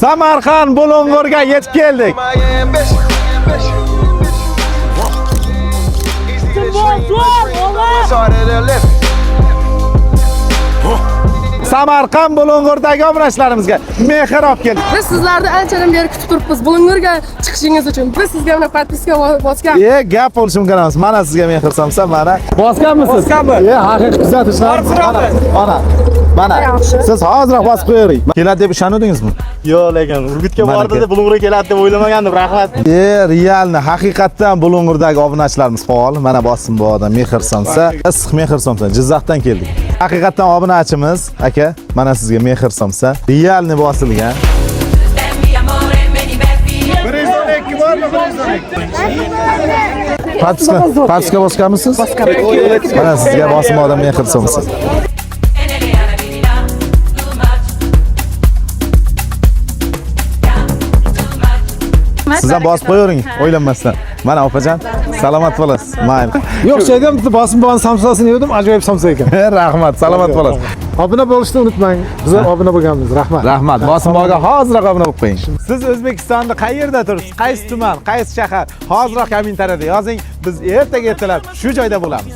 Samarqand Bulung'urga yetib keldik. Samarqand Bulung'urdagi obunachilarimizga mehr olib keldik. Biz sizlarni anchadan beri kutib turibmiz Bulung'urga chiqishingiz uchun. Biz sizga mana podpiska bosgan. Gap bo'lishi mumkin emas. Mana sizga mehr solsam, mana bosganmisiz? Bosganmi? Haqiqiy kuzatishlar. Mana. Siz hoziroq bosib qo'ying. Keladi deb ishonuvdingizmi? Yo'q, lekin Urgutga bordi-da Bulung'urga keladi deb o'ylamagandim. Rahmat. Realni haqiqatdan Bulung'urdagi obunachilarimiz faol. Mana bossin bu odam mehr somsa, issiq mehr somsa. Jizzaxdan keldik. Haqiqatdan obunachimiz aka, mana sizga mehr somsa, realni bosilgan. 112 bormi? 112. Patska bosganmisiz? Mana sizga bosim odam mehr somsa. Sizdan bosib qo'yavering, o'ylanmasdan. Mana opajon, salomat bo'lasiz. Mayli. Yo'q, şeydim, bosim bo'lgan samsasini yedim, ajoyib samsa ekan. Rahmat, salomat bo'lasiz. Obuna bo'lishni unutmang. Biz obuna bo'lganmiz. Rahmat. Rahmat. Bosim bo'lgan hoziroq obuna bo'lib qo'ying. Siz O'zbekistonda qayerda tursiz? Qaysi tuman, qaysi shahar? Hoziroq kommentariyada yozing. Biz ertaga ertalab shu joyda bo'lamiz.